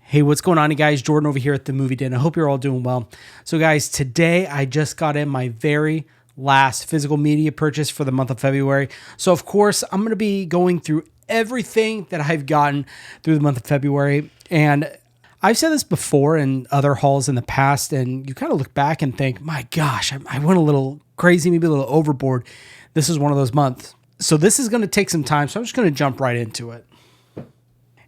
Hey, what's going on, you guys? Jordan over here at the Movie Den. I hope you're all doing well. So guys, today I just got in my very last physical media purchase for the month of February. So of course, I'm going to be going through everything that I've gotten through the month of February. And I've said this before in other hauls in the past, and you kind of look back and think, my gosh, I went a little crazy, maybe a little overboard. This is one of those months. So this is going to take some time, so I'm just going to jump right into it.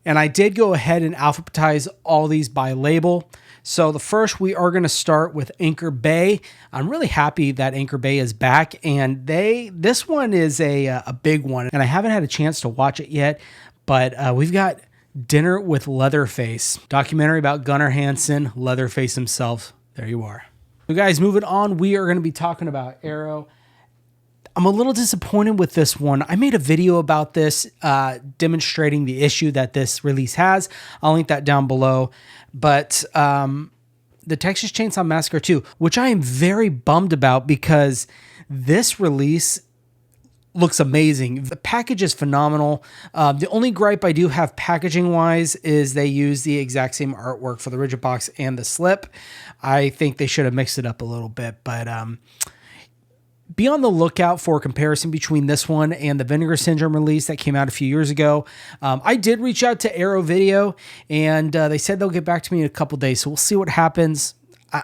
And I did go ahead and alphabetize all these by label. So the first, we are going to start with Anchor Bay. I'm really happy that Anchor Bay is back, and this one is a big one, and I haven't had a chance to watch it yet, but we've got Dinner with Leatherface, documentary about Gunnar Hansen, Leatherface himself. There you are. So guys, moving on, we are going to be talking about Arrow. I'm a little disappointed with this one. I made a video about this demonstrating the issue that this release has. I'll link that down below. But the Texas Chainsaw Massacre 2, which I am very bummed about because this release looks amazing. The package is phenomenal. The only gripe I do have packaging-wise is they use the exact same artwork for the rigid box and the slip. I think they should have mixed it up a little bit, but be on the lookout for a comparison between this one and the Vinegar Syndrome release that came out a few years ago. I did reach out to Arrow Video, and they said they'll get back to me in a couple days, so we'll see what happens. I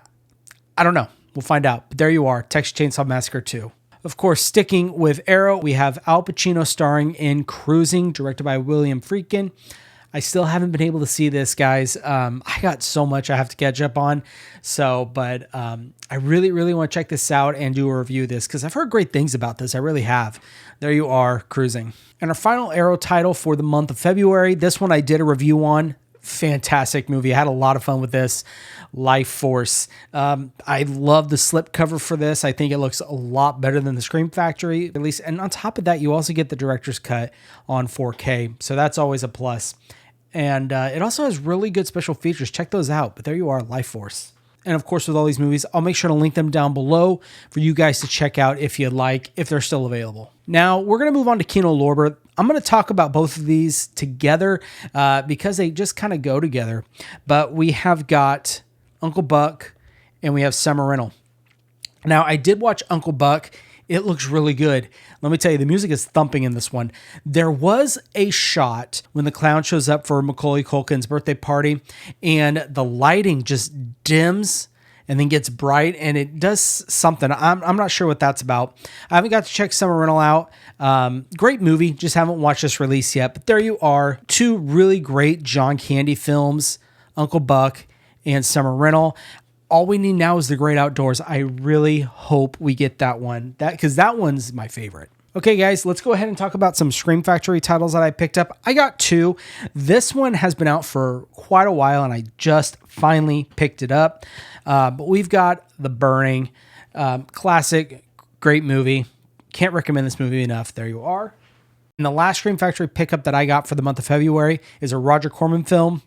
don't know. We'll find out. But there you are, Texas Chainsaw Massacre 2. Of course, sticking with Arrow, we have Al Pacino starring in Cruising, directed by William Friedkin. I still haven't been able to see this, guys. I got so much I have to catch up on. But I really, really want to check this out and do a review of this because I've heard great things about this. I really have. There you are, Cruising. And our final Arrow title for the month of February. This one I did a review on. Fantastic movie. I had a lot of fun with this. Lifeforce. I love the slipcover for this. I think it looks a lot better than the Scream Factory release. And on top of that, you also get the director's cut on 4K. So that's always a plus. And it also has really good special features. Check those out. But there you are, Lifeforce. And of course, with all these movies, I'll make sure to link them down below for you guys to check out if you'd like, if they're still available. Now, we're going to move on to Kino Lorber. I'm going to talk about both of these together because they just kind of go together. But we have got Uncle Buck and we have Summer Rental. Now, I did watch Uncle Buck. It looks really good. Let me tell you, the music is thumping in this one. There was a shot when the clown shows up for Macaulay Culkin's birthday party and the lighting just dims and then gets bright and it does something. I'm not sure what that's about. I haven't got to check Summer Rental out. Great movie. Just haven't watched this release yet. But there you are. Two really great John Candy films, Uncle Buck and Summer Rental. All we need now is The Great Outdoors. I really hope we get that one. Because that one's my favorite. Okay, guys, let's go ahead and talk about some Scream Factory titles that I picked up. I got two. This one has been out for quite a while, and I just finally picked it up. But we've got The Burning. Classic, great movie. Can't recommend this movie enough. There you are. And the last Scream Factory pickup that I got for the month of February is a Roger Corman film,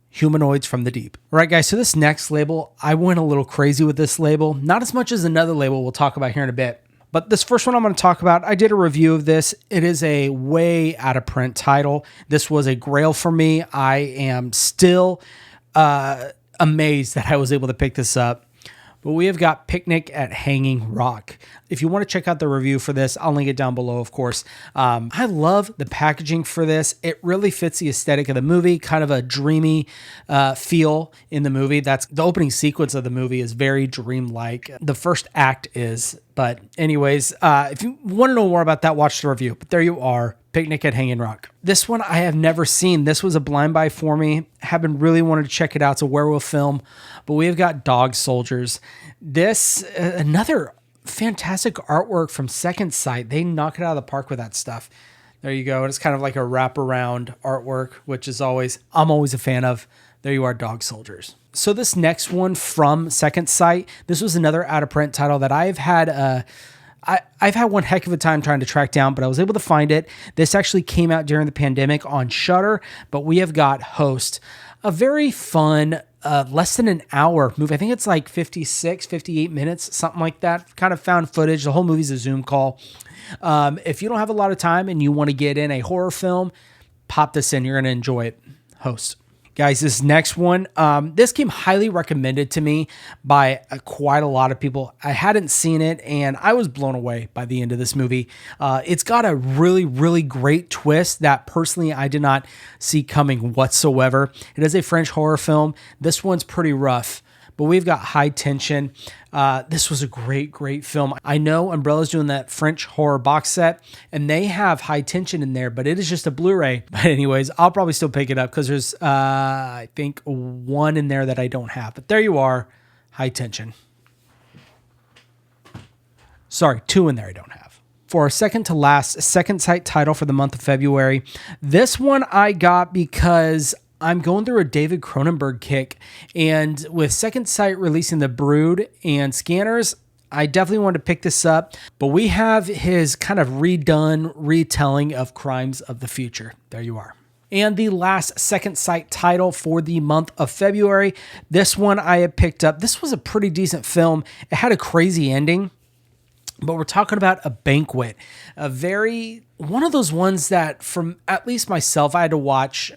Humanoids from the Deep. All right, guys, so this next label, I went a little crazy with this label. Not as much as another label we'll talk about here in a bit. But this first one I'm going to talk about, I did a review of this. It is a way out of print title. This was a grail for me. I am still amazed that I was able to pick this up. But we have got Picnic at Hanging Rock. If you want to check out the review for this, I'll link it down below, of course. I love the packaging for this. It really fits the aesthetic of the movie, kind of a dreamy feel in the movie. That's the opening sequence of the movie is very dreamlike. The first act is. But anyways, if you want to know more about that, watch the review. But there you are. Picnic at Hanging Rock. This one I have never seen. This was a blind buy for me. Have been really wanted to check it out. It's a werewolf film, but we have got Dog Soldiers. This, another fantastic artwork from Second Sight. They knock it out of the park with that stuff. There you go. It's kind of like a wraparound artwork, which is I'm always a fan of. There you are, Dog Soldiers. So this next one from Second Sight, this was another out of print title that I've had I've had one heck of a time trying to track down, but I was able to find it. This actually came out during the pandemic on Shudder, but we have got Host, a very fun, less than an hour movie. I think it's like 56, 58 minutes, something like that. Kind of found footage. The whole movie's a Zoom call. If you don't have a lot of time and you want to get in a horror film, pop this in. You're going to enjoy it. Host. Guys, this next one, this came highly recommended to me by quite a lot of people. I hadn't seen it, and I was blown away by the end of this movie. It's got a really, really great twist that personally I did not see coming whatsoever. It is a French horror film. This one's pretty rough, but we've got High Tension. This was a great, great film. I know Umbrella's doing that French horror box set, and they have High Tension in there, but it is just a Blu-ray. But anyways, I'll probably still pick it up because there's, I think, one in there that I don't have. But there you are, High Tension. Sorry, two in there I don't have. For our second to last Second Sight title for the month of February, this one I got because I'm going through a David Cronenberg kick, and with Second Sight releasing The Brood and Scanners, I definitely wanted to pick this up, but we have his kind of redone retelling of Crimes of the Future. There you are. And the last Second Sight title for the month of February, this one I had picked up. This was a pretty decent film. It had a crazy ending, but we're talking about A Banquet, one of those ones that, from at least myself, I had to watch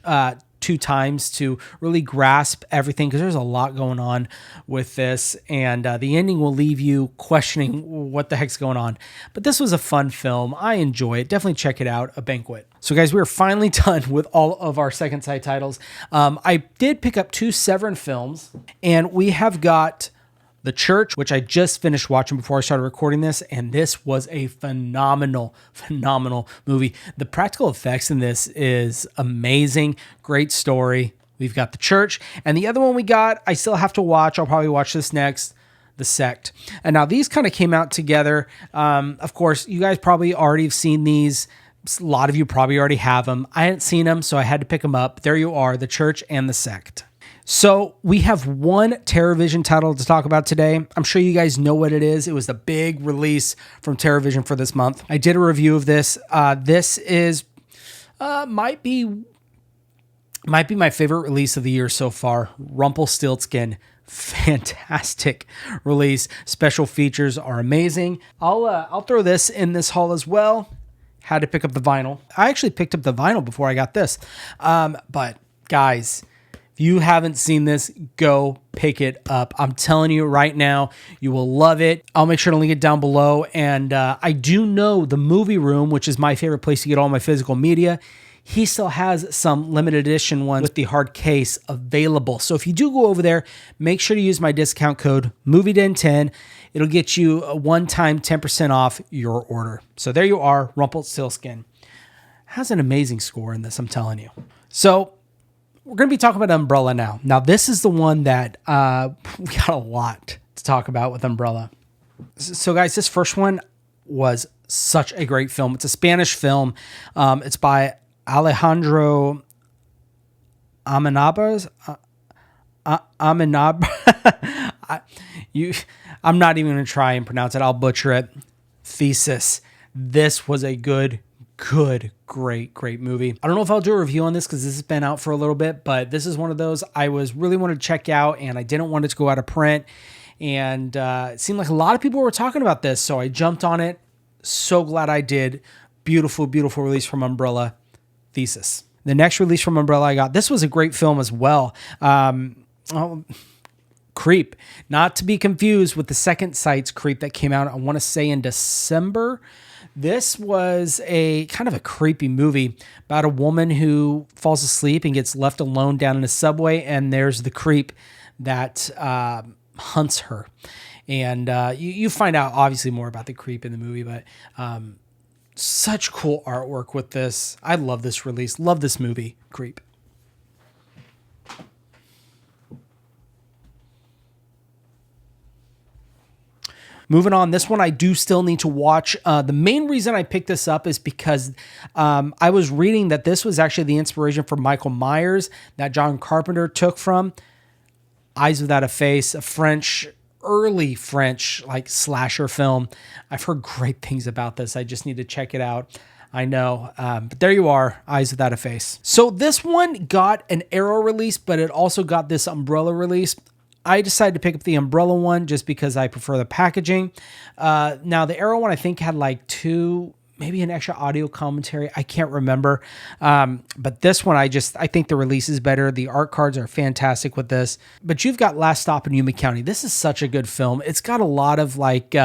2 times to really grasp everything, because there's a lot going on with this, and the ending will leave you questioning what the heck's going on. But this was a fun film. I enjoy it. Definitely check it out, A Banquet. So guys, we are finally done with all of our Second Sight titles. I did pick up 2 Severin films, and we have got The Church, which I just finished watching before I started recording this, and this was a phenomenal, phenomenal movie. The practical effects in this is amazing. Great story. We've got The Church, and the other one we got, I still have to watch. I'll probably watch this next, The Sect. And now these kind of came out together. Of course, you guys probably already have seen these. A lot of you probably already have them. I hadn't seen them, so I had to pick them up. There you are, The Church and The Sect. So we have one TerrorVision title to talk about today. I'm sure you guys know what it is. It was the big release from TerrorVision for this month. I did a review of this. This is might be my favorite release of the year so far. Rumpelstiltskin, fantastic release. Special features are amazing. I'll throw this in this haul as well. Had to pick up the vinyl. I actually picked up the vinyl before I got this. But guys, if you haven't seen this, go pick it up. I'm telling you right now, you will love it. I'll make sure to link it down below. And I do know the Movie Room, which is my favorite place to get all my physical media, he still has some limited edition ones with the hard case available. So if you do go over there, make sure to use my discount code MovieDen10. It'll get you a one-time 10% off your order. So there you are, Rumpelstiltskin. Has an amazing score in this, I'm telling you. So we're going to be talking about Umbrella now. Now, this is the one that we got a lot to talk about with Umbrella. So, guys, this first one was such a great film. It's a Spanish film. It's by Alejandro Amenabar. I'm not even going to try and pronounce it. I'll butcher it. Thesis. This was a great movie. I don't know if I'll do a review on this because this has been out for a little bit, but this is one of those I really wanted to check out, and I didn't want it to go out of print. And it seemed like a lot of people were talking about this, so I jumped on it. So glad I did. Beautiful, beautiful release from Umbrella. Thesis. The next release from Umbrella I got, this was a great film as well. Creep. Not to be confused with the Second Sight's Creep that came out, I want to say, in December. This was a kind of a creepy movie about a woman who falls asleep and gets left alone down in a subway, and there's the creep that hunts her. And you find out obviously more about the creep in the movie, but such cool artwork with this. I love this release. Love this movie, Creep. Moving on, this one I do still need to watch. The main reason I picked this up is because I was reading that this was actually the inspiration for Michael Myers that John Carpenter took from Eyes Without a Face, a early French like slasher film. I've heard great things about this. I just need to check it out. I know, but there you are, Eyes Without a Face. So this one got an Arrow release, but it also got this Umbrella release. I decided to pick up the Umbrella one just because I prefer the packaging. Now, the Arrow one, I think, had like 2, maybe an extra audio commentary. I can't remember. But this one, I think the release is better. The art cards are fantastic with this. But you've got Last Stop in Yuma County. This is such a good film. It's got a lot of like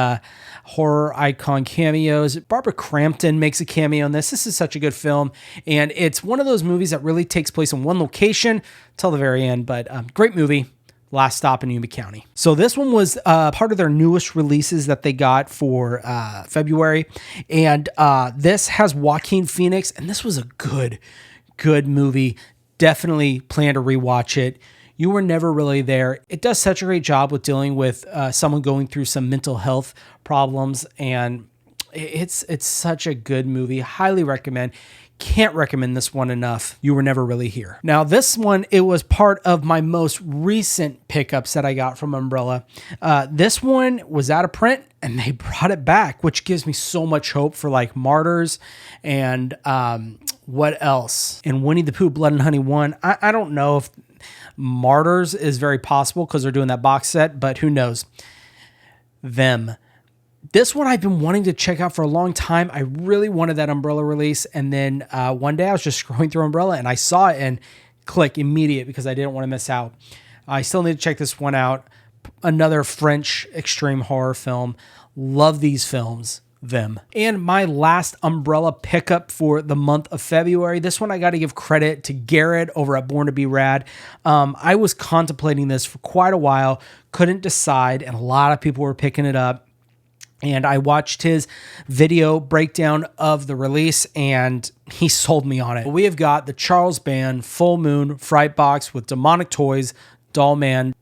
horror icon cameos. Barbara Crampton makes a cameo in this. This is such a good film. And it's one of those movies that really takes place in one location till the very end. But great movie. Last Stop in Yuba County. So this one was part of their newest releases that they got for February. And this has Joaquin Phoenix, and this was a good movie. Definitely plan to rewatch it. You Were Never Really There. It does such a great job with dealing with someone going through some mental health problems, and it's such a good movie. Highly recommend. Can't recommend this one enough. You Were Never Really Here. Now, this one, it was part of my most recent pickups that I got from Umbrella. This one was out of print and they brought it back, which gives me so much hope for like Martyrs and what else? And Winnie the Pooh, Blood and Honey 1. I don't know if Martyrs is very possible because they're doing that box set, but who knows? Them. This one I've been wanting to check out for a long time. I really wanted that Umbrella release. And then one day I was just scrolling through Umbrella and I saw it and click immediate because I didn't want to miss out. I still need to check this one out. Another French extreme horror film. Love these films. Them. And my last Umbrella pickup for the month of February. This one I got to give credit to Garrett over at Born to Be Rad. I was contemplating this for quite a while. Couldn't decide. And a lot of people were picking it up. And I watched his video breakdown of the release and he sold me on it. We have got the Charles Band Full Moon Fright Box with Demonic Toys, Dollman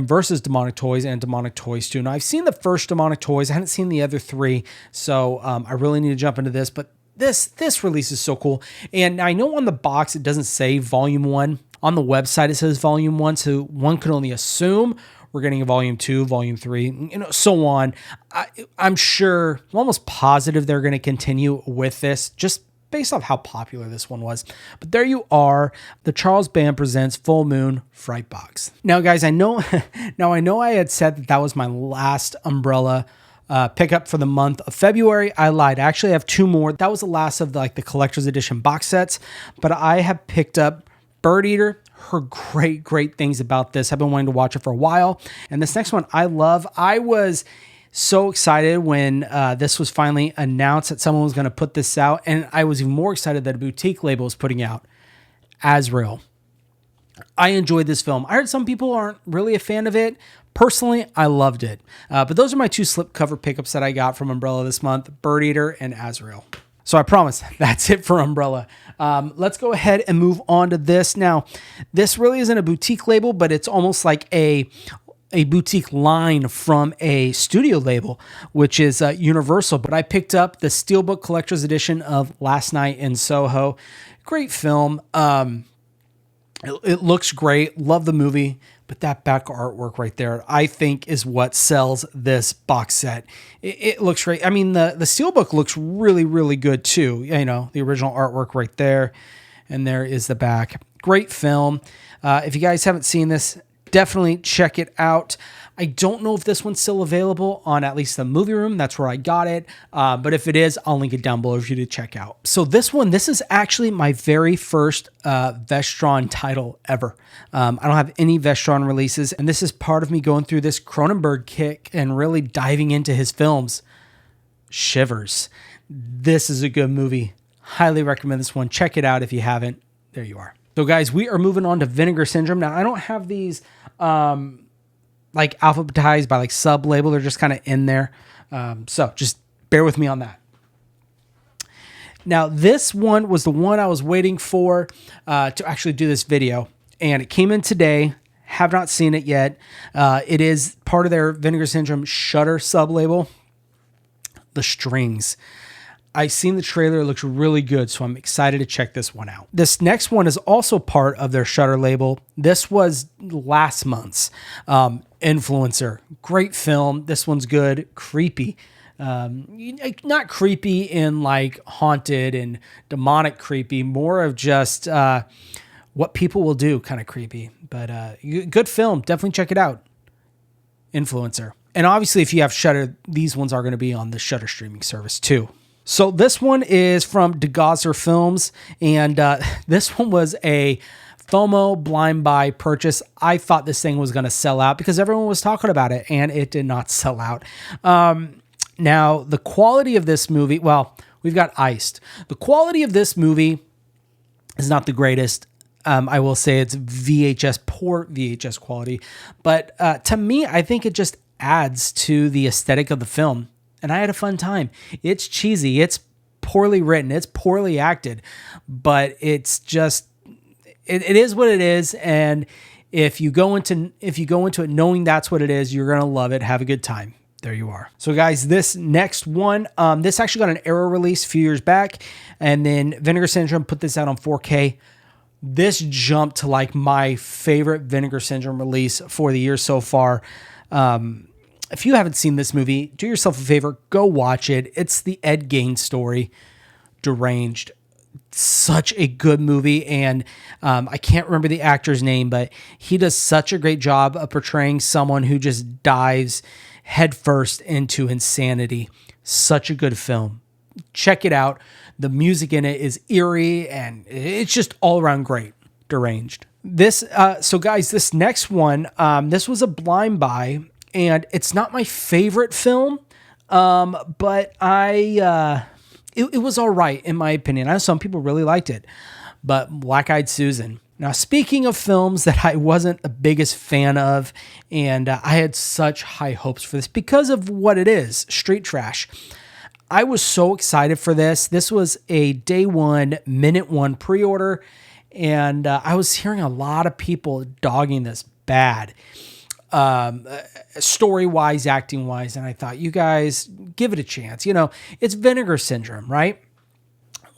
versus Demonic Toys, and Demonic Toys 2. Now, I've seen the first Demonic Toys. I hadn't seen the other three, so I really need to jump into this. But this release is so cool. And I know on the box it doesn't say Volume 1. On the website it says Volume 1, so one could only assume we're getting a Volume 2, Volume 3, so on. I'm sure, I'm almost positive they're going to continue with this, just based off how popular this one was. But there you are. The Charles Band presents Full Moon Fright Box. Now, guys, I know I had said that was my last Umbrella pickup for the month of February. I lied. I actually have two more. That was the last of the collector's edition box sets. But I have picked up Birdeater. Heard great things about this. I've been wanting to watch it for a while. And this next one I love. I was so excited when this was finally announced that someone was going to put this out. And I was even more excited that a boutique label was putting out Azrael. I enjoyed this film. I heard some people aren't really a fan of it. Personally, I loved it. But those are my two slipcover pickups that I got from Umbrella this month, Birdeater and Azrael. So I promise that's it for Umbrella. Let's go ahead and move on to this. Now, this really isn't a boutique label, but it's almost like a boutique line from a studio label, which is Universal. But I picked up the Steelbook Collector's Edition of Last Night in Soho. Great film. It looks great. Love the movie. But that back artwork right there, I think, is what sells this box set. It looks great. I mean, the Steelbook looks really good too. The original artwork right there. And there is the back. Great film. If you guys haven't seen this, definitely check it out. I don't know if this one's still available on at least the movie room. That's where I got it. But if it is, I'll link it down below for you to check out. So this is actually my very first Vestron title ever. I don't have any Vestron releases. And this is part of me going through this Cronenberg kick and really diving into his films. Shivers. This is a good movie. Highly recommend this one. Check it out if you haven't. There you are. So guys, we are moving on to Vinegar Syndrome. Now, I don't have these alphabetized by sub label. They're just kind of in there. So just bear with me on that. Now, this one was the one I was waiting for to actually do this video. And it came in today. Have not seen it yet. It is part of their Vinegar Syndrome Shutter sub label. The Strings. I've seen the trailer. It looks really good, so I'm excited to check this one out. This next one is also part of their Shutter label. This was last month's Influencer. Great film. This one's good. Creepy. Not creepy in haunted and demonic creepy, more of just what people will do kind of creepy. But good film. Definitely check it out. Influencer. And obviously, if you have Shutter, these ones are going to be on the Shutter streaming service too. So this one is from Vinegar Films, and this one was a FOMO blind buy purchase. I thought this thing was going to sell out because everyone was talking about it, and it did not sell out. Now, the quality of this movie, well, we've got Iced. The quality of this movie is not the greatest. I will say it's poor VHS quality. But to me, I think it just adds to the aesthetic of the film. And I had a fun time. It's cheesy. It's poorly written. It's poorly acted. But it's just, it is what it is. And if you go into it knowing that's what it is, you're going to love it. Have a good time. There you are. So guys, this next one, this actually got an Arrow release a few years back. And then Vinegar Syndrome put this out on 4K. This jumped to like my favorite Vinegar Syndrome release for the year so far. If you haven't seen this movie, do yourself a favor, go watch it. It's the Ed Gein story, Deranged. Such a good movie, and I can't remember the actor's name, but he does such a great job of portraying someone who just dives headfirst into insanity. Such a good film. Check it out. The music in it is eerie, and it's just all around great. Deranged. So guys, this next one, this was a blind buy. And it's not my favorite film, but it was all right, in my opinion. I know some people really liked it, but Black-Eyed Susan. Now, speaking of films that I wasn't the biggest fan of, and I had such high hopes for this because of what it is, street trash. I was so excited for this. This was a day one, minute one pre-order, and I was hearing a lot of people dogging this bad. Story-wise, acting-wise, and I thought, you guys, give it a chance. You know, it's Vinegar Syndrome, right?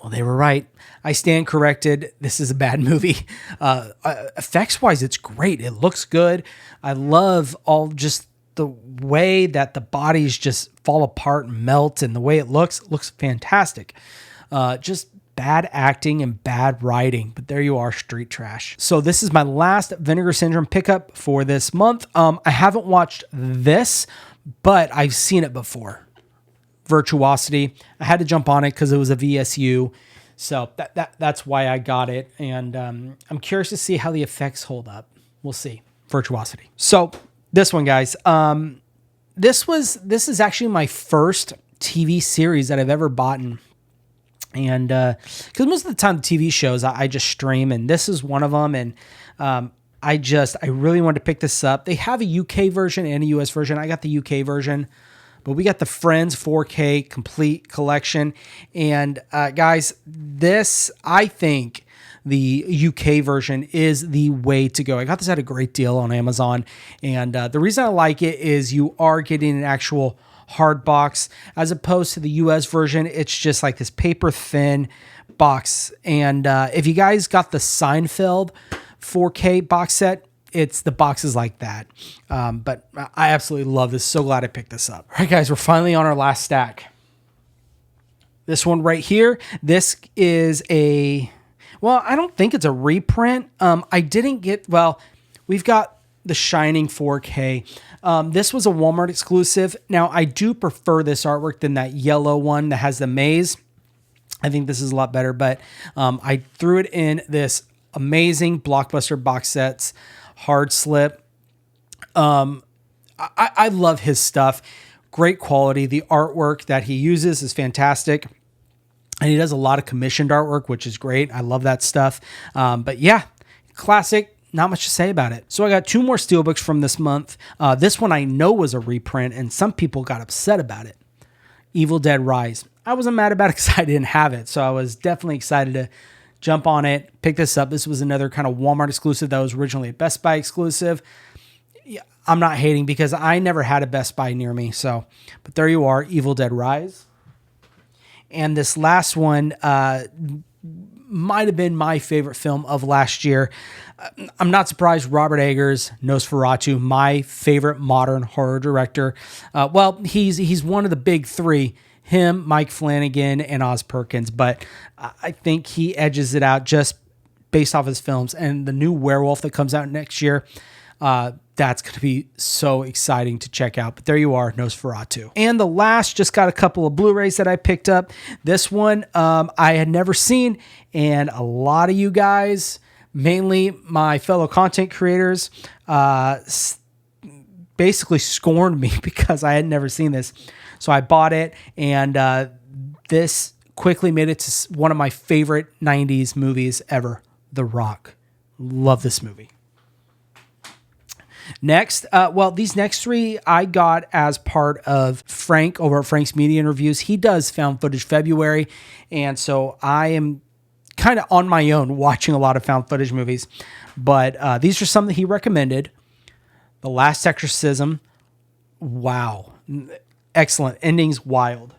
Well, they were right. I stand corrected. This is a bad movie. Effects-wise, it's great. It looks good. I love all just the way that the bodies just fall apart and melt, and the way it looks fantastic. Just bad acting and bad writing, but there you are, street trash. So this is my last Vinegar Syndrome pickup for this month. I haven't watched this, but I've seen it before. Virtuosity. I had to jump on it because it was a VSU, so that's why I got it. And I'm curious to see how the effects hold up. We'll see. Virtuosity. So this one, guys. This is actually my first TV series that I've ever bought. And because most of the time the TV shows I just stream, and this is one of them. And I really wanted to pick this up. They have a UK version and a US version. I got the UK version, but we got the Friends 4K complete collection. And guys, I think the UK version is the way to go. I got this at a great deal on Amazon. And the reason I like it is you are getting an actual hard box, as opposed to the US version. It's just like this paper thin box. And if you guys got the Seinfeld 4K box set, the box is like that. But I absolutely love this. So glad I picked this up. All right, guys, we're finally on our last stack. This one right here. This is I don't think it's a reprint. We've got The Shining 4K. This was a Walmart exclusive. Now, I do prefer this artwork than that yellow one that has the maze. I think this is a lot better, but I threw it in this amazing Blockbuster box sets, hard slip. I love his stuff. Great quality. The artwork that he uses is fantastic. And he does a lot of commissioned artwork, which is great. I love that stuff. But yeah, classic. Not much to say about it. So I got two more steelbooks from this month. This one I know was a reprint, and some people got upset about it. Evil Dead Rise. I wasn't mad about it because I didn't have it. So I was definitely excited to jump on it, pick this up. This was another kind of Walmart exclusive that was originally a Best Buy exclusive. Yeah, I'm not hating because I never had a Best Buy near me. So, but there you are, Evil Dead Rise. And this last one might have been my favorite film of last year. I'm not surprised. Robert Eggers, Nosferatu, my favorite modern horror director. He's one of the big three. Him, Mike Flanagan, and Oz Perkins. But I think he edges it out just based off his films. And the new Werewolf that comes out next year, that's going to be so exciting to check out. But there you are, Nosferatu. And the last, just got a couple of Blu-rays that I picked up. This one I had never seen, and a lot of you guys, mainly my fellow content creators, basically scorned me because I had never seen this. So I bought it, and this quickly made it to one of my favorite 90s movies ever, The Rock. Love this movie. Next, well, these next three I got as part of Frank over at Frank's Media Interviews. He does Found Footage February, and so I am kind of on my own watching a lot of found footage movies. But these are some that he recommended. The Last Exorcism, wow. Excellent. Ending's wild.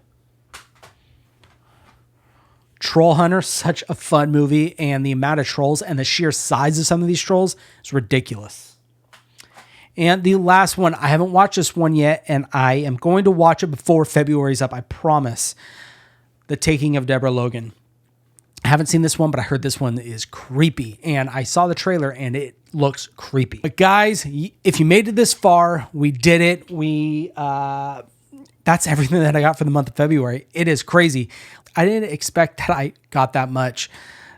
Troll Hunter, such a fun movie, and the amount of trolls and the sheer size of some of these trolls is ridiculous. And the last one, I haven't watched this one yet, and I am going to watch it before February's up, I promise. The Taking of Deborah Logan. I haven't seen this one, but I heard this one is creepy, and I saw the trailer, and it looks creepy. But guys, if you made it this far, we did it. That's everything that I got for the month of February. It is crazy. I didn't expect that I got that much,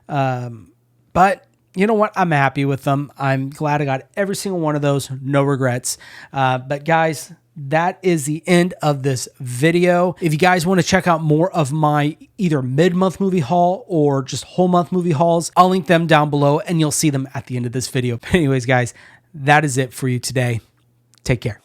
but you know what? I'm happy with them. I'm glad I got every single one of those. No regrets. But guys, that is the end of this video. If you guys want to check out more of my either mid-month movie haul or just whole month movie hauls, I'll link them down below and you'll see them at the end of this video. But anyways, guys, that is it for you today. Take care.